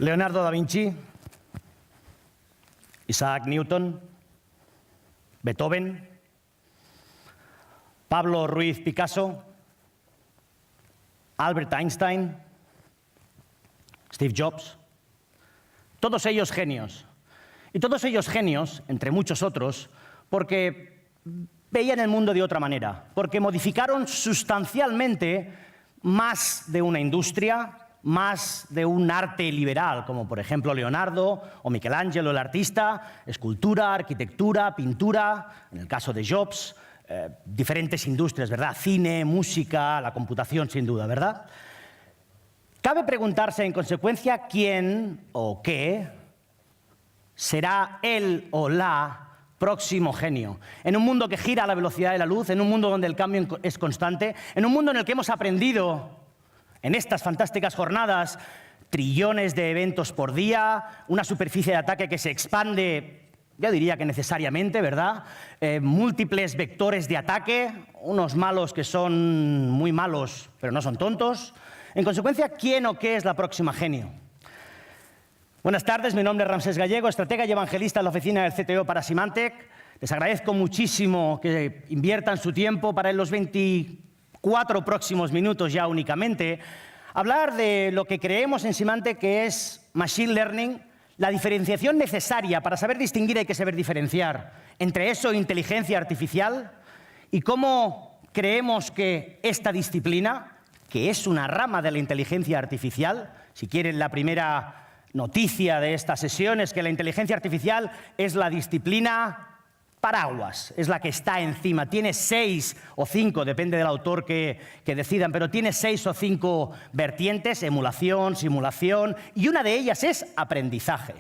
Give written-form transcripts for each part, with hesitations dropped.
Leonardo da Vinci, Isaac Newton, Beethoven, Pablo Ruiz Picasso, Albert Einstein, Steve Jobs, todos ellos genios. Y todos ellos genios, entre muchos otros, porque veían el mundo de otra manera, porque modificaron sustancialmente más de una industria, más de un arte liberal, como por ejemplo Leonardo o Michelangelo, el artista, escultura, arquitectura, pintura, en el caso de Jobs, diferentes industrias, ¿verdad? Cine, música, la computación, sin duda, ¿verdad? Cabe preguntarse, en consecuencia, quién o qué será el o la próximo genio. En un mundo que gira a la velocidad de la luz, en un mundo donde el cambio es constante, en un mundo en el que hemos aprendido en estas fantásticas jornadas trillones de eventos por día, una superficie de ataque que se expande, yo diría que necesariamente, ¿verdad? Múltiples vectores de ataque, unos malos que son muy malos, pero no son tontos. En consecuencia, ¿quién o qué es la próxima genio? Buenas tardes, mi nombre es Ramsés Gallego, estratega y evangelista en la oficina del CTO para Symantec. Les agradezco muchísimo que inviertan su tiempo para en los 24 próximos minutos ya únicamente hablar de lo que creemos en Symantec, que es Machine Learning, la diferenciación necesaria para saber distinguir, hay que saber diferenciar entre eso e inteligencia artificial, y cómo creemos que esta disciplina, que es una rama de la inteligencia artificial, si quieren la primera noticia de esta sesión es que la inteligencia artificial es la disciplina paraguas, es la que está encima. Tiene 6 o 5, depende del autor que decidan, pero tiene 6 o 5 vertientes: emulación, simulación, y una de ellas es aprendizaje.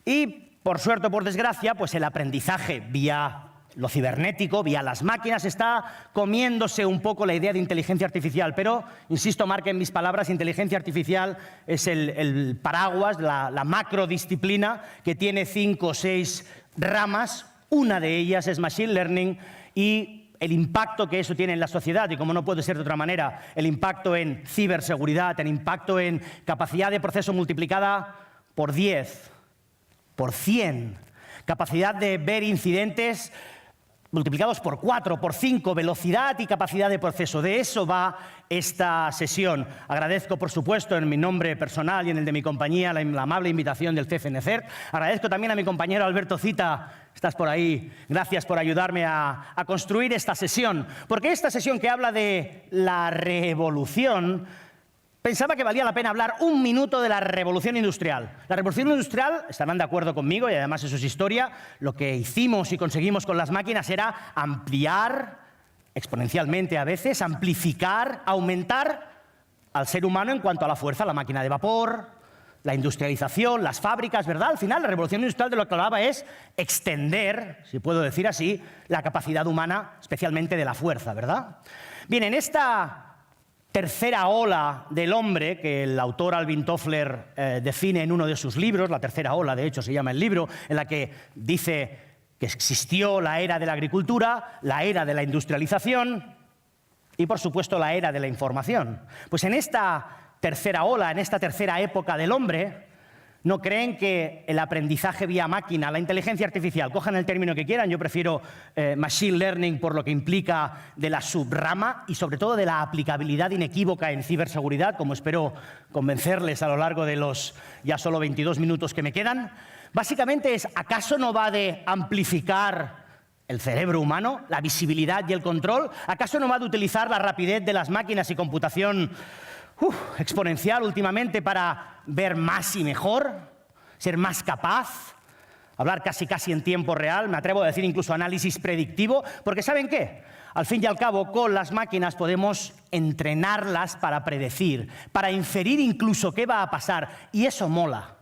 Y, por suerte o por desgracia, pues el aprendizaje vía lo cibernético, vía las máquinas, está comiéndose un poco la idea de inteligencia artificial. Pero, insisto, marquen mis palabras, inteligencia artificial es el paraguas, la macrodisciplina que tiene 5 o 6 ramas. Una de ellas es Machine Learning, y el impacto que eso tiene en la sociedad, y como no puede ser de otra manera, el impacto en ciberseguridad, el impacto en capacidad de proceso multiplicada por 10, por 100, capacidad de ver incidentes multiplicados por 4, por 5, velocidad y capacidad de proceso. De eso va esta sesión. Agradezco, por supuesto, en mi nombre personal y en el de mi compañía, la amable invitación del CFNCERT. Agradezco también a mi compañero Alberto Cita, estás por ahí, gracias por ayudarme a construir esta sesión. Porque esta sesión, que habla de la revolución, pensaba que valía la pena hablar un minuto de la revolución industrial. La revolución industrial, estarán de acuerdo conmigo, y además eso es historia, lo que hicimos y conseguimos con las máquinas era ampliar, exponencialmente a veces, amplificar, aumentar al ser humano en cuanto a la fuerza, la máquina de vapor, la industrialización, las fábricas, ¿verdad? Al final, la revolución industrial de lo que hablaba es extender, si puedo decir así, la capacidad humana, especialmente de la fuerza, ¿verdad? Bien, en esta tercera ola del hombre, que el autor Alvin Toffler define en uno de sus libros, la tercera ola, de hecho, se llama el libro, en la que dice que existió la era de la agricultura, la era de la industrialización y, por supuesto, la era de la información. Pues en esta tercera ola, en esta tercera época del hombre, ¿no creen que el aprendizaje vía máquina, la inteligencia artificial, cojan el término que quieran, yo prefiero Machine Learning por lo que implica de la subrama y sobre todo de la aplicabilidad inequívoca en ciberseguridad, como espero convencerles a lo largo de los ya solo 22 minutos que me quedan? Básicamente es, ¿acaso no va de amplificar el cerebro humano, la visibilidad y el control? ¿Acaso no va de utilizar la rapidez de las máquinas y computación exponencial últimamente para ver más y mejor, ser más capaz, hablar casi en tiempo real, me atrevo a decir incluso análisis predictivo? Porque ¿saben qué? Al fin y al cabo, con las máquinas podemos entrenarlas para predecir, para inferir incluso qué va a pasar, y eso mola,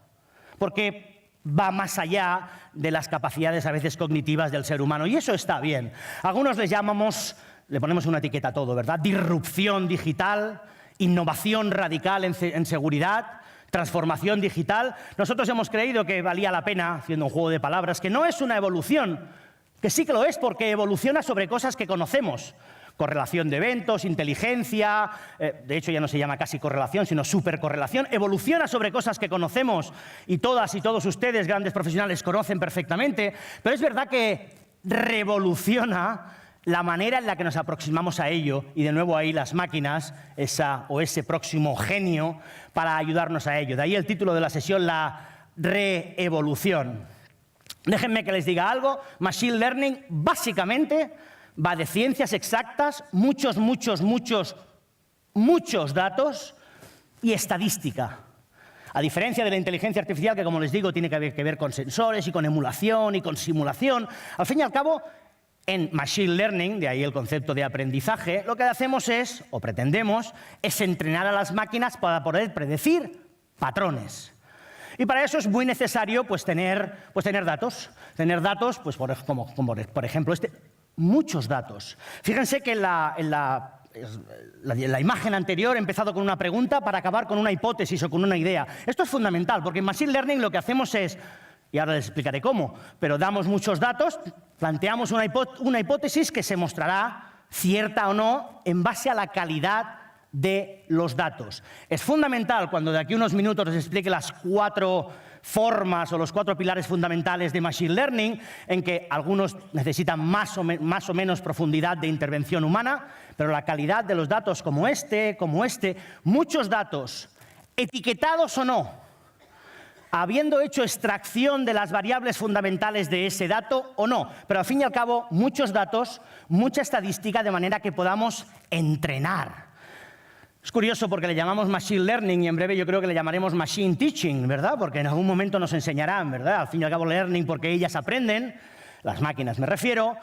porque va más allá de las capacidades a veces cognitivas del ser humano, y eso está bien. Algunos le ponemos una etiqueta a todo, ¿verdad? Disrupción digital, innovación radical en seguridad, transformación digital. Nosotros hemos creído que valía la pena, haciendo un juego de palabras, que no es una evolución, que sí que lo es porque evoluciona sobre cosas que conocemos, correlación de eventos, inteligencia, de hecho ya no se llama casi correlación, sino supercorrelación, evoluciona sobre cosas que conocemos y todas y todos ustedes, grandes profesionales, conocen perfectamente, pero es verdad que revoluciona la manera en la que nos aproximamos a ello, y de nuevo ahí las máquinas, ese próximo genio, para ayudarnos a ello. De ahí el título de la sesión, la reevolución. Déjenme que les diga algo, Machine Learning básicamente va de ciencias exactas, muchos datos y estadística. A diferencia de la inteligencia artificial, que como les digo, tiene que ver con sensores y con emulación y con simulación, al fin y al cabo, en Machine Learning, de ahí el concepto de aprendizaje, lo que hacemos es, o pretendemos, es entrenar a las máquinas para poder predecir patrones. Y para eso es muy necesario tener datos. Tener datos, como por ejemplo muchos datos. Fíjense que la imagen anterior he empezado con una pregunta para acabar con una hipótesis o con una idea. Esto es fundamental, porque en Machine Learning lo que hacemos es, y ahora les explicaré cómo, pero damos muchos datos, planteamos una hipótesis que se mostrará cierta o no en base a la calidad de los datos. Es fundamental, cuando de aquí a unos minutos les explique las 4 formas o los 4 pilares fundamentales de Machine Learning, en que algunos necesitan más o menos profundidad de intervención humana, pero la calidad de los datos como muchos datos, etiquetados o no, habiendo hecho extracción de las variables fundamentales de ese dato o no, pero al fin y al cabo muchos datos, mucha estadística, de manera que podamos entrenar. Es curioso porque le llamamos Machine Learning y en breve yo creo que le llamaremos Machine Teaching, ¿verdad? Porque en algún momento nos enseñarán, ¿verdad? Al fin y al cabo Learning porque ellas aprenden, las máquinas me refiero,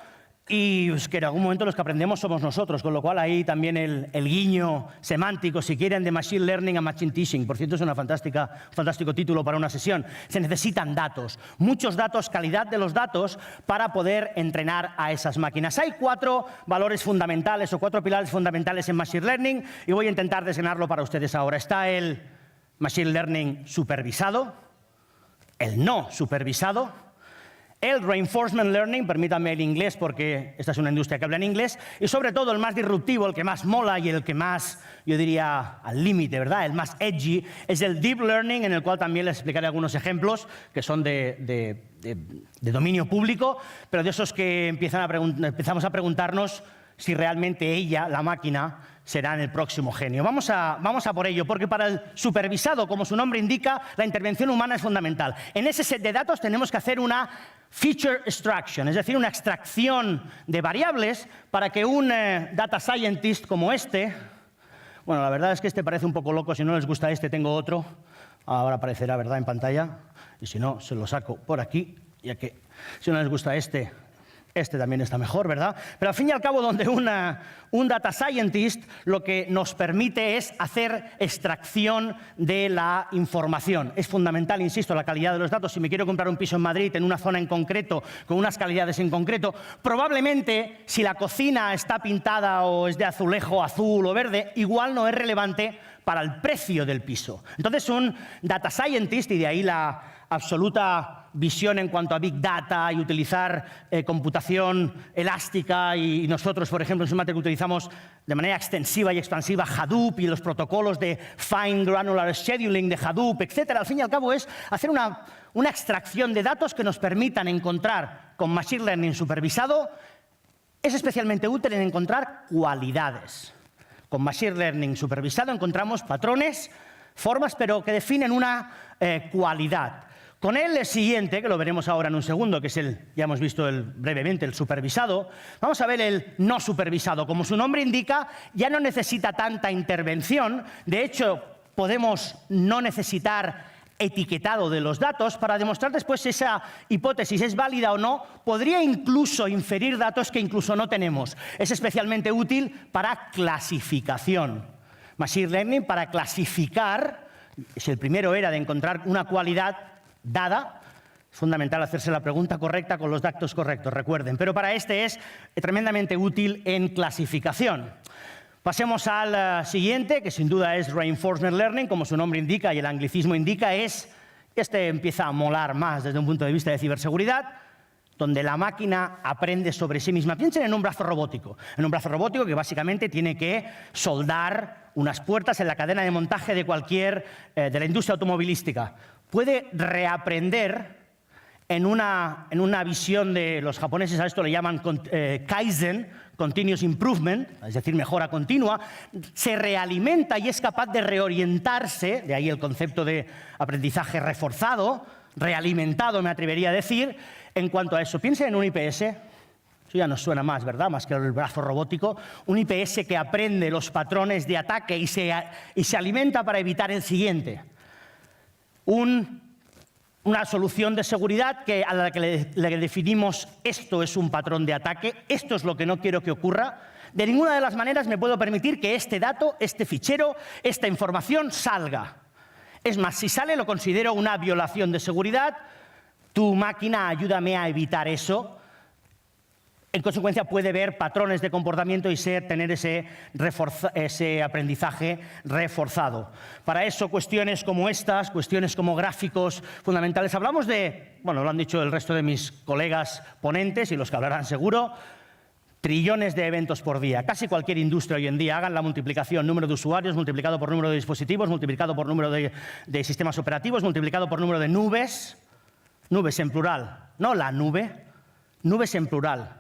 y es que en algún momento los que aprendemos somos nosotros, con lo cual ahí también el guiño semántico, si quieren, de Machine Learning a Machine Teaching. Por cierto, es un fantástico título para una sesión. Se necesitan datos, muchos datos, calidad de los datos, para poder entrenar a esas máquinas. Hay 4 valores fundamentales o 4 pilares fundamentales en Machine Learning y voy a intentar desgranarlo para ustedes ahora. Está el Machine Learning supervisado, el no supervisado, el Reinforcement Learning, permítanme el inglés porque esta es una industria que habla en inglés, y sobre todo el más disruptivo, el que más mola y el que más, yo diría, al límite, ¿verdad? El más edgy, es el Deep Learning, en el cual también les explicaré algunos ejemplos que son de dominio público, pero de esos que empezamos a preguntarnos si realmente ella, la máquina, será en el próximo genio. Vamos a por ello, porque para el supervisado, como su nombre indica, la intervención humana es fundamental. En ese set de datos tenemos que hacer una feature extraction, es decir, una extracción de variables para que un data scientist como este, bueno, la verdad es que este parece un poco loco, si no les gusta este tengo otro, ahora aparecerá, ¿verdad?, en pantalla, y si no, se lo saco por aquí, ya que si no les gusta este también está mejor, ¿verdad? Pero al fin y al cabo, donde un data scientist lo que nos permite es hacer extracción de la información. Es fundamental, insisto, la calidad de los datos. Si me quiero comprar un piso en Madrid, en una zona en concreto, con unas calidades en concreto, probablemente, si la cocina está pintada o es de azulejo azul o verde, igual no es relevante para el precio del piso. Entonces, un data scientist, y de ahí la absoluta visión en cuanto a Big Data y utilizar computación elástica, y nosotros, por ejemplo, en Symantec utilizamos de manera extensiva y expansiva Hadoop y los protocolos de Fine Granular Scheduling de Hadoop, etcétera. Al fin y al cabo es hacer una extracción de datos que nos permitan encontrar con Machine Learning supervisado. Es especialmente útil en encontrar cualidades. Con Machine Learning supervisado encontramos patrones, formas, pero que definen una cualidad. Con el siguiente, que lo veremos ahora en un segundo, que es ya hemos visto brevemente el supervisado, vamos a ver el no supervisado. Como su nombre indica, ya no necesita tanta intervención. De hecho, podemos no necesitar etiquetado de los datos para demostrar después si esa hipótesis es válida o no. Podría incluso inferir datos que incluso no tenemos. Es especialmente útil para clasificación. Machine Learning para clasificar, si el primero era de encontrar una cualidad dada, es fundamental hacerse la pregunta correcta con los datos correctos, recuerden. Pero para este es tremendamente útil en clasificación. Pasemos al siguiente, que sin duda es Reinforcement Learning, como su nombre indica y el anglicismo indica, este empieza a molar más desde un punto de vista de ciberseguridad, donde la máquina aprende sobre sí misma. Piensen en un brazo robótico que básicamente tiene que soldar unas puertas en la cadena de montaje de de la industria automovilística. Puede reaprender en una visión de los japoneses, a esto le llaman Kaizen, Continuous Improvement, es decir, mejora continua, se realimenta y es capaz de reorientarse, de ahí el concepto de aprendizaje reforzado, realimentado me atrevería a decir, en cuanto a eso. Piensen en un IPS, eso ya nos suena más, ¿verdad?, más que el brazo robótico, un IPS que aprende los patrones de ataque y se alimenta para evitar el siguiente. Una solución de seguridad a la que le definimos esto es un patrón de ataque, esto es lo que no quiero que ocurra. De ninguna de las maneras me puedo permitir que este dato, este fichero, esta información salga. Es más, si sale lo considero una violación de seguridad. Tu máquina, ayúdame a evitar eso. En consecuencia, puede ver patrones de comportamiento y tener ese aprendizaje reforzado. Para eso, cuestiones como estas, cuestiones como gráficos fundamentales. Hablamos bueno, lo han dicho el resto de mis colegas ponentes y los que hablarán seguro, trillones de eventos por día. Casi cualquier industria hoy en día, hagan la multiplicación, número de usuarios, multiplicado por número de dispositivos, multiplicado por número de sistemas operativos, multiplicado por número de nubes en plural, no la nube, nubes en plural.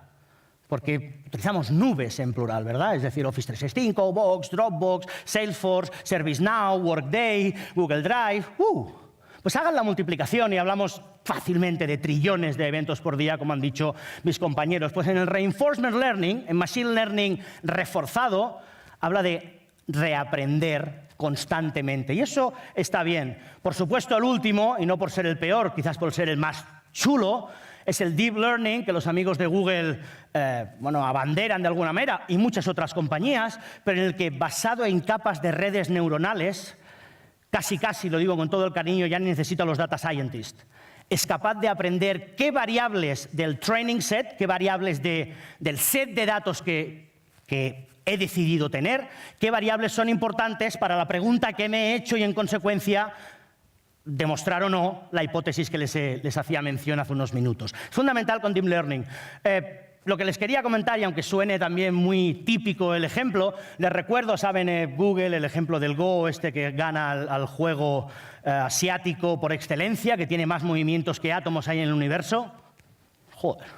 Porque utilizamos nubes en plural, ¿verdad? Es decir, Office 365, Box, Dropbox, Salesforce, ServiceNow, Workday, Google Drive. Pues hagan la multiplicación y hablamos fácilmente de trillones de eventos por día, como han dicho mis compañeros. Pues en el Reinforcement Learning, en Machine Learning reforzado, habla de reaprender constantemente. Y eso está bien. Por supuesto, el último, y no por ser el peor, quizás por ser el más chulo, es el Deep Learning, que los amigos de Google abanderan de alguna manera, y muchas otras compañías, pero en el que, basado en capas de redes neuronales, casi lo digo con todo el cariño, ya ni necesito a los data scientists, es capaz de aprender qué variables del training set, qué variables del set de datos que he decidido tener, qué variables son importantes para la pregunta que me he hecho y, en consecuencia, demostrar o no la hipótesis que les hacía mención hace unos minutos. Es fundamental con Deep Learning. Lo que les quería comentar, y aunque suene también muy típico el ejemplo, les recuerdo, saben, Google, el ejemplo del Go, que gana al juego asiático por excelencia, que tiene más movimientos que átomos hay en el universo. Joder.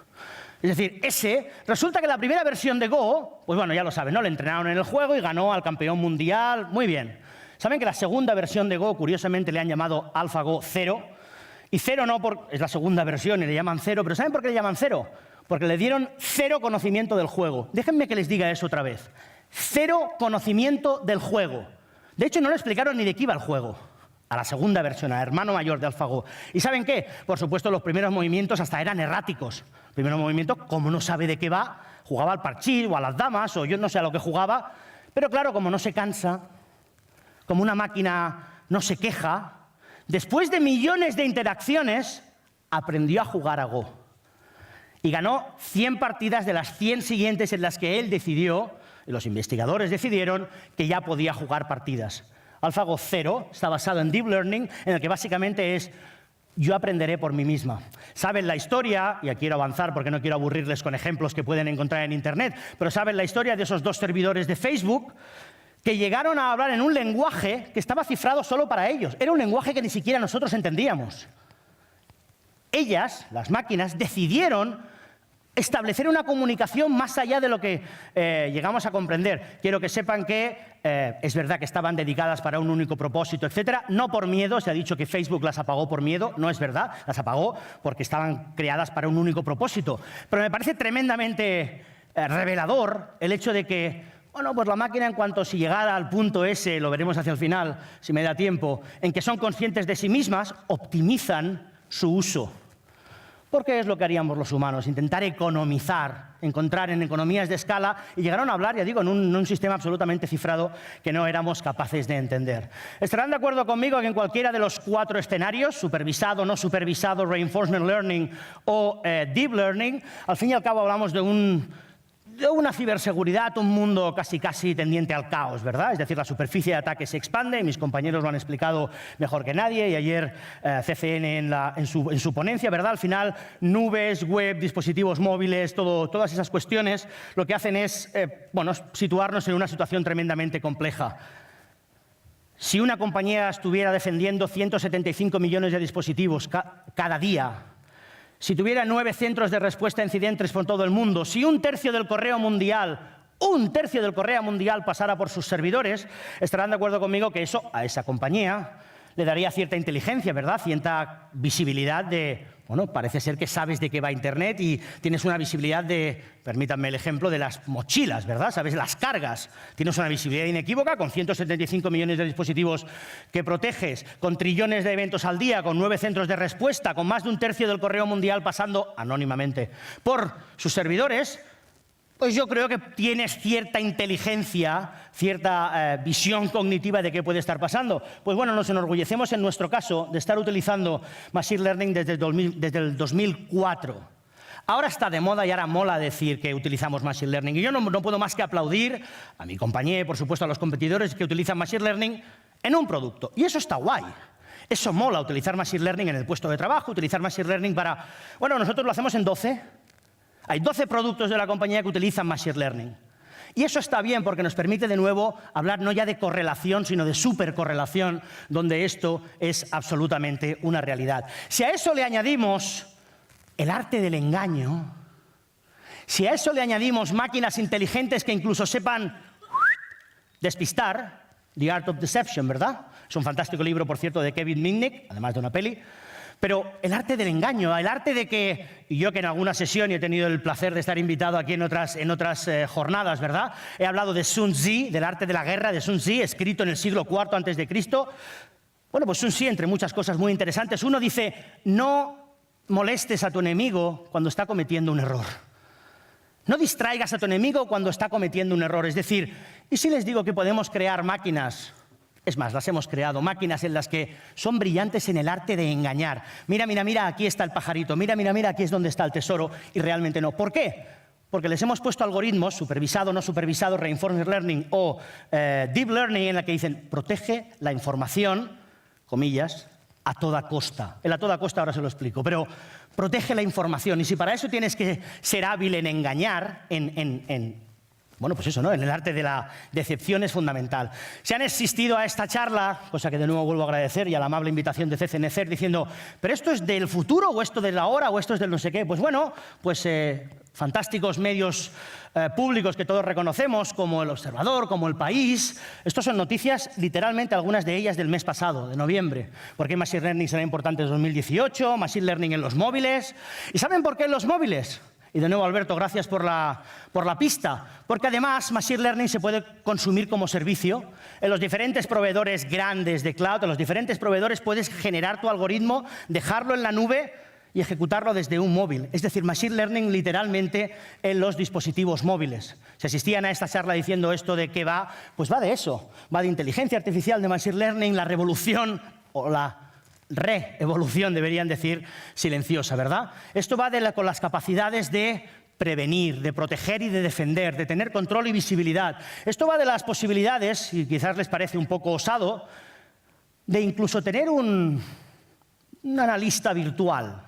Es decir, resulta que la primera versión de Go, pues bueno, ya lo saben, ¿no? Le entrenaron en el juego y ganó al campeón mundial. Muy bien. ¿Saben que la segunda versión de Go, curiosamente, le han llamado AlphaGo 0? Y 0 no, es la segunda versión y le llaman 0, pero ¿saben por qué le llaman 0? Porque le dieron 0 conocimiento del juego. Déjenme que les diga eso otra vez. 0 conocimiento del juego. De hecho, no le explicaron ni de qué iba el juego. A la segunda versión, al hermano mayor de AlphaGo. ¿Y saben qué? Por supuesto, los primeros movimientos hasta eran erráticos. El primer movimiento, como no sabe de qué va, jugaba al parchís o a las damas, o yo no sé a lo que jugaba, pero claro, como no se cansa, como una máquina no se queja, después de millones de interacciones, aprendió a jugar a Go. Y ganó 100 partidas de las 100 siguientes en las que él decidió, y los investigadores decidieron, que ya podía jugar partidas. AlphaGo 0 está basado en Deep Learning, en el que básicamente es: yo aprenderé por mí misma. Saben la historia, y aquí quiero avanzar porque no quiero aburrirles con ejemplos que pueden encontrar en Internet, pero saben la historia de esos dos servidores de Facebook que llegaron a hablar en un lenguaje que estaba cifrado solo para ellos. Era un lenguaje que ni siquiera nosotros entendíamos. Ellas, las máquinas, decidieron establecer una comunicación más allá de lo que llegamos a comprender. Quiero que sepan que es verdad que estaban dedicadas para un único propósito, etcétera, no por miedo. Se ha dicho que Facebook las apagó por miedo, no es verdad, las apagó porque estaban creadas para un único propósito. Pero me parece tremendamente revelador el hecho de que, bueno, pues la máquina, en cuanto si llegara al punto ese, lo veremos hacia el final, si me da tiempo, en que son conscientes de sí mismas, optimizan su uso. Porque es lo que haríamos los humanos, intentar economizar, encontrar en economías de escala, y llegaron a hablar, ya digo, en un sistema absolutamente cifrado que no éramos capaces de entender. Estarán de acuerdo conmigo que en cualquiera de los 4 escenarios, supervisado, no supervisado, Reinforcement Learning o Deep Learning, al fin y al cabo hablamos de una ciberseguridad, un mundo casi tendiente al caos, ¿verdad? Es decir, la superficie de ataque se expande, y mis compañeros lo han explicado mejor que nadie, y ayer CCN en su ponencia, ¿verdad? Al final, nubes, web, dispositivos móviles, todas esas cuestiones, lo que hacen es situarnos en una situación tremendamente compleja. Si una compañía estuviera defendiendo 175 millones de dispositivos cada día, si tuviera 9 centros de respuesta a incidentes por todo el mundo, si un tercio del correo mundial pasara por sus servidores, estarán de acuerdo conmigo que eso a esa compañía le daría cierta inteligencia, ¿verdad? Cierta visibilidad de, parece ser que sabes de qué va Internet y tienes una visibilidad de, permítanme el ejemplo, de las mochilas, ¿verdad? Sabes las cargas. Tienes una visibilidad inequívoca con 175 millones de dispositivos que proteges, con trillones de eventos al día, con 9 centros de respuesta, con más de un tercio del correo mundial pasando anónimamente por sus servidores. Pues yo creo que tienes cierta inteligencia, cierta visión cognitiva de qué puede estar pasando. Pues bueno, nos enorgullecemos en nuestro caso de estar utilizando Machine Learning desde el 2004. Ahora está de moda y ahora mola decir que utilizamos Machine Learning. Y yo no puedo más que aplaudir a mi compañía y, por supuesto, a los competidores que utilizan Machine Learning en un producto. Y eso está guay. Eso mola, utilizar Machine Learning en el puesto de trabajo, utilizar Machine Learning para... Bueno, nosotros lo hacemos en 12. Hay 12 productos de la compañía que utilizan Machine Learning. Y eso está bien porque nos permite de nuevo hablar no ya de correlación, sino de supercorrelación, donde esto es absolutamente una realidad. Si a eso le añadimos el arte del engaño, si a eso le añadimos máquinas inteligentes que incluso sepan despistar, The Art of Deception, ¿verdad? Es un fantástico libro, por cierto, de Kevin Mitnick, además de una peli. Pero el arte del engaño, el arte de que, y yo que en alguna sesión he tenido el placer de estar invitado aquí en otras jornadas, ¿verdad? He hablado de Sun Tzu, del arte de la guerra de Sun Tzu, escrito en el siglo IV a.C. Bueno, pues Sun Tzu, entre muchas cosas muy interesantes, uno dice, no molestes a tu enemigo cuando está cometiendo un error. No distraigas a tu enemigo cuando está cometiendo un error. Es decir, ¿y si les digo que podemos crear máquinas? Es más, las hemos creado, máquinas en las que son brillantes en el arte de engañar. Mira, mira, mira, aquí está el pajarito. Mira, mira, mira, aquí es donde está el tesoro. Y realmente no. ¿Por qué? Porque les hemos puesto algoritmos, supervisado, no supervisado, reinforcement learning o deep learning, en la que dicen, protege la información, comillas, a toda costa. El a toda costa ahora se lo explico, pero protege la información. Y si para eso tienes que ser hábil en engañar, bueno, pues eso, ¿no? En el arte de la decepción es fundamental. Se han asistido a esta charla, cosa que de nuevo vuelvo a agradecer, y a la amable invitación de CCNCER, diciendo, ¿pero esto es del futuro, o esto de la hora, o esto es del no sé qué? Pues bueno, pues fantásticos medios públicos que todos reconocemos, como El Observador, como El País. Estos son noticias, literalmente, algunas de ellas del mes pasado, de noviembre. ¿Por qué Machine Learning será importante en 2018? Machine Learning en los móviles. ¿Y saben por qué en los móviles? Y de nuevo, Alberto, gracias por la pista. Porque además, Machine Learning se puede consumir como servicio. En los diferentes proveedores grandes de cloud, en los diferentes proveedores puedes generar tu algoritmo, dejarlo en la nube y ejecutarlo desde un móvil. Es decir, Machine Learning literalmente en los dispositivos móviles. Si asistían a esta charla diciendo esto de qué va, pues va de eso. Va de inteligencia artificial, de Machine Learning, la revolución o la reevolución, deberían decir, silenciosa, ¿verdad? Esto va con las capacidades de prevenir, de proteger y de defender, de tener control y visibilidad. Esto va de las posibilidades, y quizás les parece un poco osado, de incluso tener un analista virtual.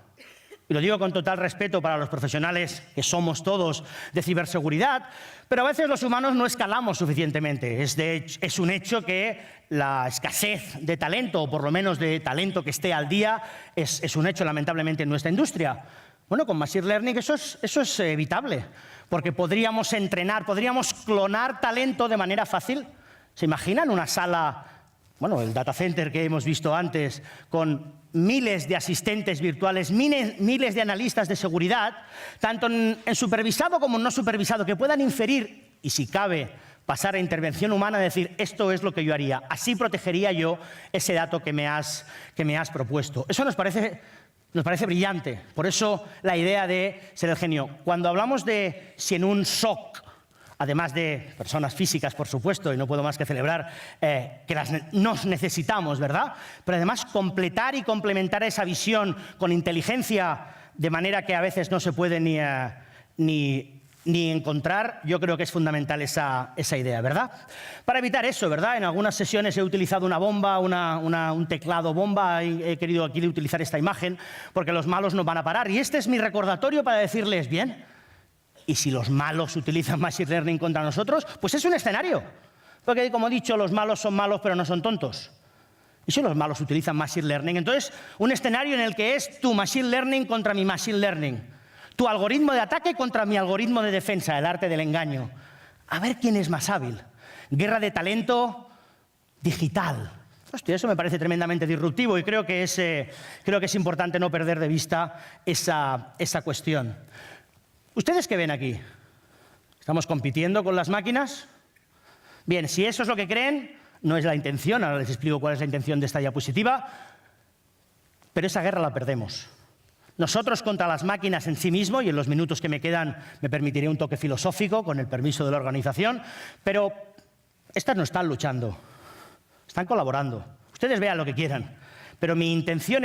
Y lo digo con total respeto para los profesionales que somos todos de ciberseguridad, pero a veces los humanos no escalamos suficientemente. Es un hecho que la escasez de talento, o por lo menos de talento que esté al día, es un hecho lamentablemente en nuestra industria. Bueno, con Machine Learning eso es evitable, porque podríamos entrenar, podríamos clonar talento de manera fácil. ¿Se imaginan una sala, bueno, el data center que hemos visto antes, con miles de asistentes virtuales, miles de analistas de seguridad, tanto en supervisado como en no supervisado, que puedan inferir, y si cabe, pasar a intervención humana, decir, esto es lo que yo haría, así protegería yo ese dato que me has propuesto. Eso nos parece brillante. Por eso la idea de ser el genio. Cuando hablamos de si en un SOC, además de personas físicas, por supuesto, y no puedo más que celebrar que nos necesitamos, ¿verdad? Pero además completar y complementar esa visión con inteligencia, de manera que a veces no se puede ni ni encontrar. Yo creo que es fundamental esa idea, ¿verdad? Para evitar eso, ¿verdad? En algunas sesiones he utilizado una bomba, un teclado bomba, y he querido aquí utilizar esta imagen, porque los malos no van a parar. Y este es mi recordatorio para decirles, bien, ¿y si los malos utilizan Machine Learning contra nosotros? Pues es un escenario. Porque, como he dicho, los malos son malos, pero no son tontos. ¿Y si los malos utilizan Machine Learning? Entonces, un escenario en el que es tu Machine Learning contra mi Machine Learning. Tu algoritmo de ataque contra mi algoritmo de defensa, el arte del engaño. A ver quién es más hábil. Guerra de talento digital. Hostia, eso me parece tremendamente disruptivo y creo que es importante no perder de vista esa cuestión. ¿Ustedes qué ven aquí? ¿Estamos compitiendo con las máquinas? Bien, si eso es lo que creen, no es la intención, ahora les explico cuál es la intención de esta diapositiva, pero esa guerra la perdemos. Nosotros contra las máquinas en sí mismo, y en los minutos que me quedan me permitiré un toque filosófico, con el permiso de la organización, pero estas no están luchando, están colaborando. Ustedes vean lo que quieran. Pero mi intención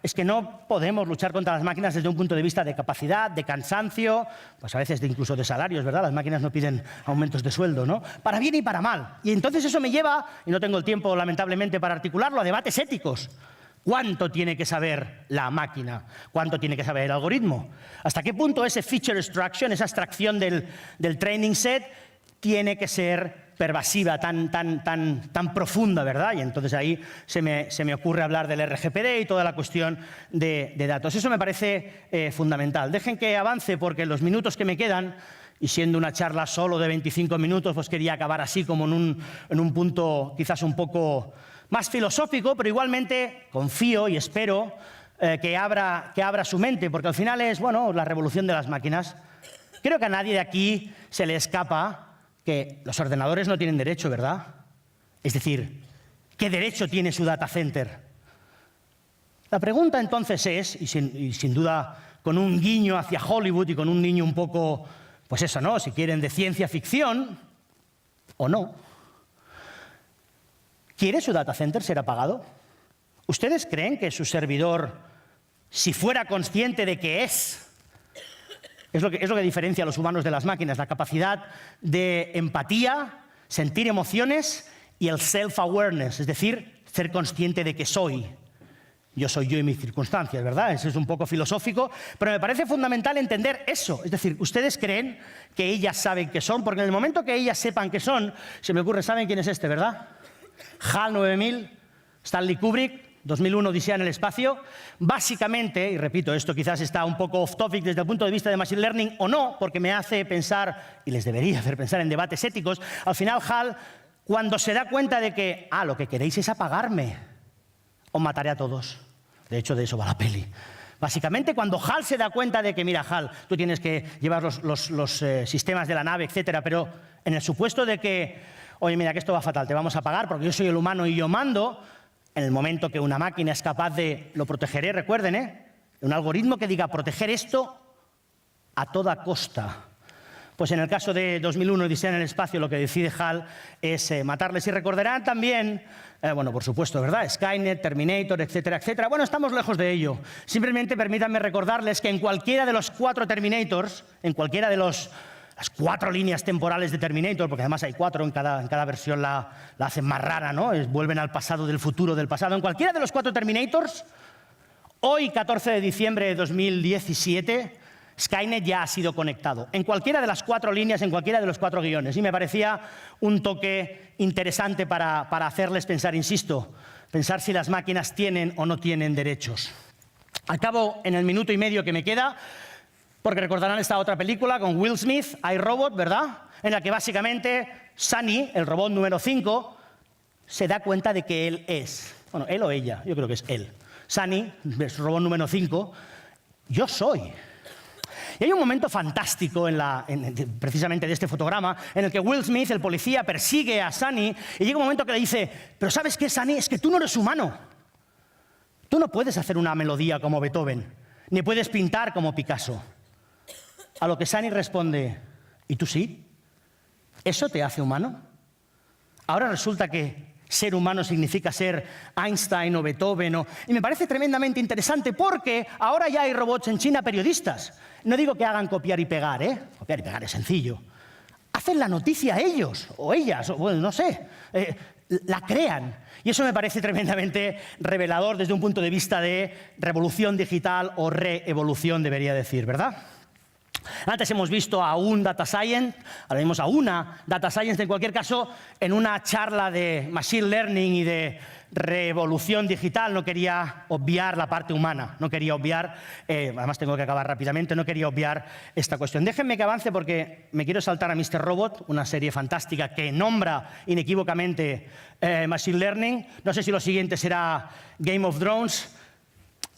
es que no podemos luchar contra las máquinas desde un punto de vista de capacidad, de cansancio, pues a veces incluso de salarios, ¿verdad? Las máquinas no piden aumentos de sueldo, ¿no? Para bien y para mal. Y entonces eso me lleva, y no tengo el tiempo lamentablemente para articularlo, a debates éticos. ¿Cuánto tiene que saber la máquina? ¿Cuánto tiene que saber el algoritmo? ¿Hasta qué punto ese feature extraction, esa extracción del training set, tiene que ser pervasiva, tan profunda, ¿verdad? Y entonces ahí se me ocurre hablar del RGPD y toda la cuestión de datos. Eso me parece fundamental. Dejen que avance porque en los minutos que me quedan, y siendo una charla solo de 25 minutos, pues quería acabar así como en un punto quizás un poco más filosófico, pero igualmente confío y espero que abra su mente, porque al final es, bueno, la revolución de las máquinas. Creo que a nadie de aquí se le escapa que los ordenadores no tienen derecho, ¿verdad? Es decir, ¿qué derecho tiene su data center? La pregunta entonces es, y sin duda con un guiño hacia Hollywood y con un guiño un poco, pues eso, ¿no? Si quieren, de ciencia ficción, o no. ¿Quiere su data center ser apagado? ¿Ustedes creen que su servidor, si fuera consciente de que es lo que diferencia a los humanos de las máquinas, la capacidad de empatía, sentir emociones y el self-awareness, es decir, ser consciente de que soy? Yo soy yo y mis circunstancias, ¿verdad? Eso es un poco filosófico, pero me parece fundamental entender eso. Es decir, ¿ustedes creen que ellas saben qué son? Porque en el momento que ellas sepan qué son, se me ocurre, ¿saben quién es este, verdad? HAL 9000, Stanley Kubrick, 2001, Odisea en el espacio. Básicamente, y repito, esto quizás está un poco off topic desde el punto de vista de Machine Learning o no, porque me hace pensar, y les debería hacer pensar en debates éticos, al final HAL, cuando se da cuenta de que, lo que queréis es apagarme, os mataré a todos. De hecho, de eso va la peli. Básicamente, cuando HAL se da cuenta de que, mira, HAL, tú tienes que llevar los sistemas de la nave, etcétera, pero en el supuesto de que, oye, mira, que esto va fatal, te vamos a apagar porque yo soy el humano y yo mando. En el momento que una máquina es capaz de, lo protegeré, recuerden, un algoritmo que diga proteger esto a toda costa. Pues en el caso de 2001, Odisea en el espacio, lo que decide HAL es matarles. Y recordarán también, bueno, por supuesto, ¿verdad? Skynet, Terminator, etcétera, etcétera. Bueno, estamos lejos de ello. Simplemente permítanme recordarles que en cualquiera de los 4 Terminators, en cualquiera de las 4 líneas temporales de Terminator, porque además hay 4, en cada versión la hacen más rara, ¿no? Vuelven al pasado del futuro del pasado. En cualquiera de los 4 Terminators, hoy, 14 de diciembre de 2017, Skynet ya ha sido conectado. En cualquiera de las 4 líneas, en cualquiera de los 4 guiones. Y me parecía un toque interesante para hacerles pensar, insisto, pensar si las máquinas tienen o no tienen derechos. Acabo en el minuto y medio que me queda, porque recordarán esta otra película con Will Smith, iRobot, ¿verdad? En la que básicamente Sunny, el robot número 5, se da cuenta de que él es. Bueno, él o ella, yo creo que es él. Sunny, el robot número 5, yo soy. Y hay un momento fantástico precisamente de este fotograma en el que Will Smith, el policía, persigue a Sunny y llega un momento que le dice, pero ¿sabes qué, Sunny? Es que tú no eres humano. Tú no puedes hacer una melodía como Beethoven, ni puedes pintar como Picasso. A lo que Sunny responde, ¿y tú sí? ¿Eso te hace humano? Ahora resulta que ser humano significa ser Einstein o Beethoven. Y me parece tremendamente interesante porque ahora ya hay robots en China periodistas. No digo que hagan copiar y pegar, ¿eh? Copiar y pegar es sencillo. Hacen la noticia ellos, o ellas, o bueno, no sé, la crean. Y eso me parece tremendamente revelador desde un punto de vista de revolución digital o reevolución, debería decir, ¿verdad? Antes hemos visto a un data science, ahora vemos a una data science, en cualquier caso, en una charla de machine learning y de revolución digital. No quería obviar la parte humana, no quería obviar, además tengo que acabar rápidamente, no quería obviar esta cuestión. Déjenme que avance porque me quiero saltar a Mr. Robot, una serie fantástica que nombra inequívocamente machine learning. No sé si lo siguiente será Game of Thrones.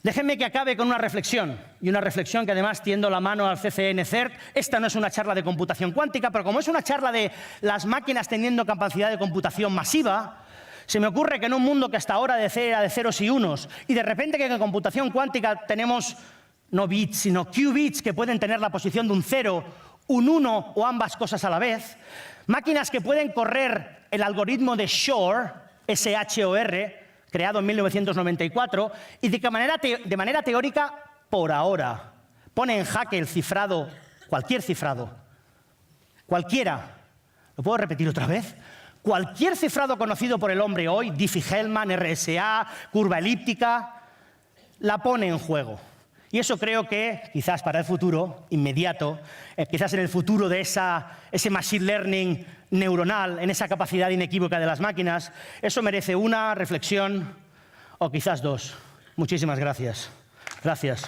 Déjenme que acabe con una reflexión, y una reflexión que además tiendo la mano al CCN CERT. Esta no es una charla de computación cuántica, pero como es una charla de las máquinas teniendo capacidad de computación masiva, se me ocurre que en un mundo que hasta ahora era de ceros y unos, y de repente que en computación cuántica tenemos no bits, sino qubits que pueden tener la posición de un 0, un 1 o ambas cosas a la vez, máquinas que pueden correr el algoritmo de Shor, S-H-O-R, creado en 1994, y de manera teórica, por ahora, pone en jaque el cifrado, cualquier cifrado, cualquiera, ¿lo puedo repetir otra vez? Cualquier cifrado conocido por el hombre hoy, Diffie-Hellman, RSA, curva elíptica, la pone en juego. Y eso creo que, quizás para el futuro inmediato, quizás en el futuro de ese machine learning neuronal, en esa capacidad inequívoca de las máquinas, eso merece una reflexión o quizás dos. Muchísimas gracias. Gracias.